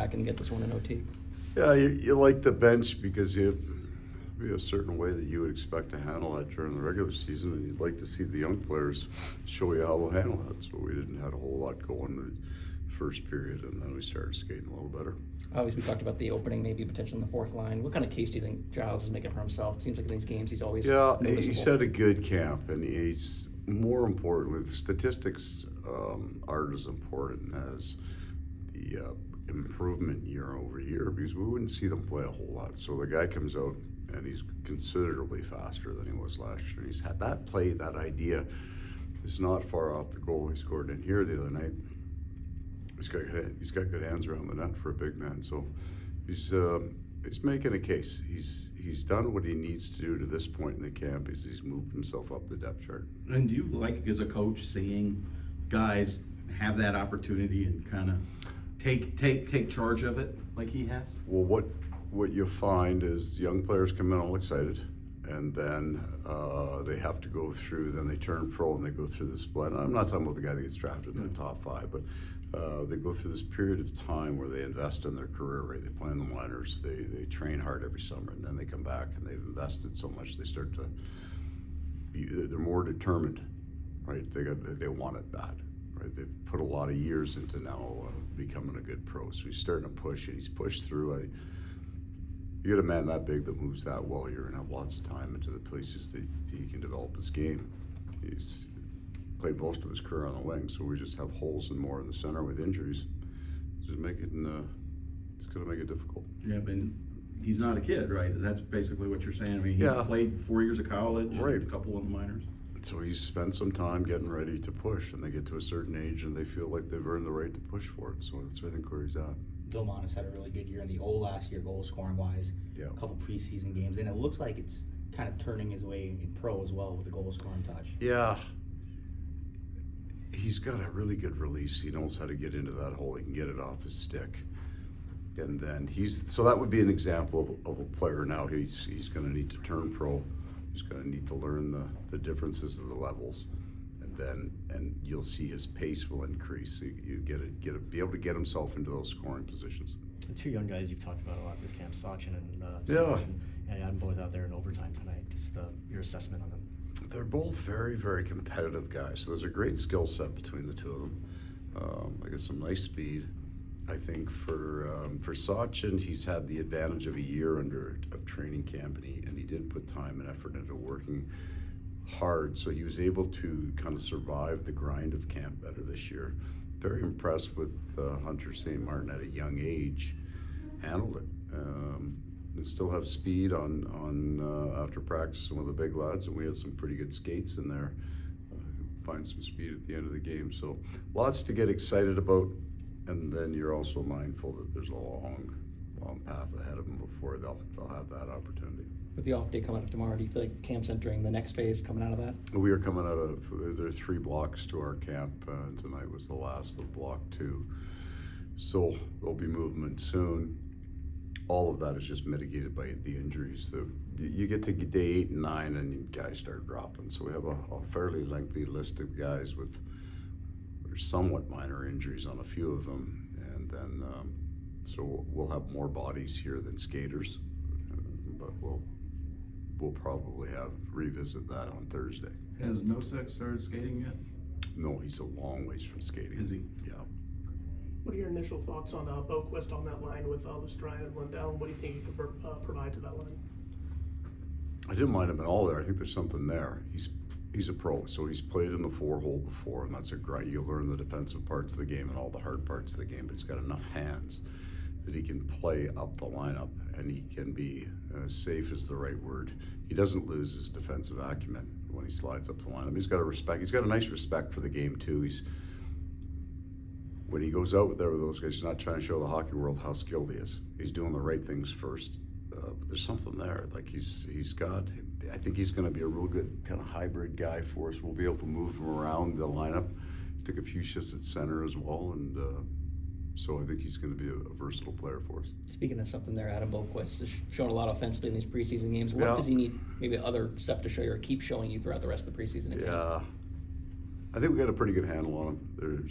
back and get this one in OT. Yeah, you like the bench because you be a certain way that you would expect to handle that during the regular season, and you'd like to see the young players show you how they'll handle that. So we didn't have a whole lot going the first period, and then we started skating a little better. Obviously, we talked about the opening, maybe potential in the fourth line. What kind of case do you think Giles is making for himself? It seems like in these games he's always noticeable. He's had a good camp, and he's more importantly, the statistics aren't as important as the improvement year over year, because we wouldn't see them play a whole lot. So the guy comes out and he's considerably faster than he was last year. He's had that play, that idea is not far off the goal he scored in here the other night. He's got good hands around the net for a big man, so he's making a case. He's done what he needs to do to this point in the camp. He's moved himself up the depth chart. And do you like, as a coach, seeing guys have that opportunity and kind of take charge of it like he has? Well, what you find is young players come in all excited, and then they have to go through, then they turn pro and they go through this split. I'm not talking about the guy that gets drafted in the top 5, but they go through this period of time where they invest in their career, right? They play in the minors, they train hard every summer, and then they come back and they've invested so much, they start to they're more determined, right? They want it bad, right? They've put a lot of years into now becoming a good pro, so he's starting to push, and he's pushed through. You get a man that big that moves that well, you're gonna have lots of time into the places that he can develop his game. He's played most of his career on the wing, so we just have holes and more in the center with injuries. It's gonna make it difficult. Yeah, but he's not a kid, right? That's basically what you're saying. I mean, he's played 4 years of college, right, and a couple in the minors. So he's spent some time getting ready to push, and they get to a certain age and they feel like they've earned the right to push for it. So that's, I think, where he's at. Vilmon has had a really good year in the last year, goal scoring wise. Yeah. A couple preseason games, and it looks like it's kind of turning his way in pro as well with the goal scoring touch. Yeah. He's got a really good release. He knows how to get into that hole. He can get it off his stick. And then so that would be an example of a player now. He's going to need to turn pro. He's going to need to learn the differences of the levels. And you'll see his pace will increase. You be able to get himself into those scoring positions. The two young guys you've talked about a lot this camp, Sachin and Adam, both out there in overtime tonight. Just your assessment on them. They're both very, very competitive guys. So there's a great skill set between the two of them. I got some nice speed. I think for Sachin, he's had the advantage of a year of training camp, and he did put time and effort into working hard, so he was able to kind of survive the grind of camp better this year. Very impressed with Hunter St. Martin at a young age, handled it. And still have speed on after practice with the big lads, and we had some pretty good skates in there. Find some speed at the end of the game, so lots to get excited about. And then you're also mindful that there's a long path ahead of them before they'll have that opportunity. With the off day coming up tomorrow, do you feel like camp's entering the next phase coming out of that? We are coming out of, there are 3 blocks to our camp. Tonight was the last of block 2. So there'll be movement soon. All of that is just mitigated by the injuries. You get to day 8 and 9 and guys start dropping. So we have a fairly lengthy list of guys with somewhat minor injuries on a few of them. And then, so we'll have more bodies here than skaters, but we'll probably revisit that on Thursday. Has Nosek started skating yet? No, he's a long ways from skating. Is he? Yeah. What are your initial thoughts on Boquist on that line with Lustrine and Lindell? What do you think he could provide to that line? I didn't mind him at all there. I think there's something there. He's a pro, so he's played in the 4-hole before, and that's a great. You'll learn the defensive parts of the game and all the hard parts of the game, but he's got enough hands that he can play up the lineup, and he can be safe is the right word. He doesn't lose his defensive acumen when he slides up the lineup. He's got a nice respect for the game too. When he goes out there with those guys, he's not trying to show the hockey world how skilled he is. He's doing the right things first. But there's something there. Like I think he's going to be a real good kind of hybrid guy for us. We'll be able to move him around the lineup. Took a few shifts at center as well, and so I think he's going to be a versatile player for us. Speaking of something there, Adam Boquist has shown a lot offensively in these preseason games. What does he need, maybe other stuff to show you or keep showing you throughout the rest of the preseason? Yeah, I think we got a pretty good handle on him.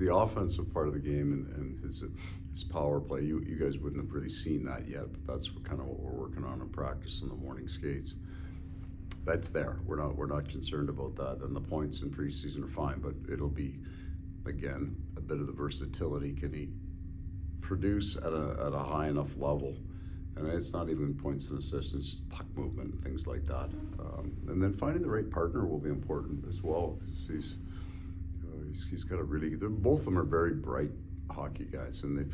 the offensive part of the game and his power play, you guys wouldn't have really seen that yet, but that's kind of what we're working on in practice in the morning skates. That's there. We're not concerned about that. And the points in preseason are fine, but it'll be, again, a bit of the versatility. Can he produce at a high enough level? And it's not even points and assists, it's just puck movement and things like that. And then finding the right partner will be important as well, because he's got a really, both of them are very bright hockey guys, and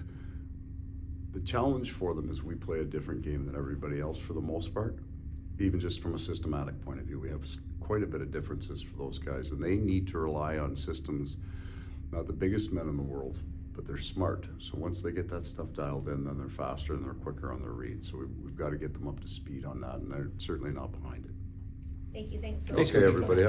the challenge for them is we play a different game than everybody else for the most part. Even just from a systematic point of view, we have quite a bit of differences for those guys, and they need to rely on systems, not the biggest men in the world, but they're smart. So once they get that stuff dialed in, then they're faster and they're quicker on their reads. So we've got to get them up to speed on that, and they're certainly not behind it. Thank you. Thanks, Joel. Thanks, Okay, everybody.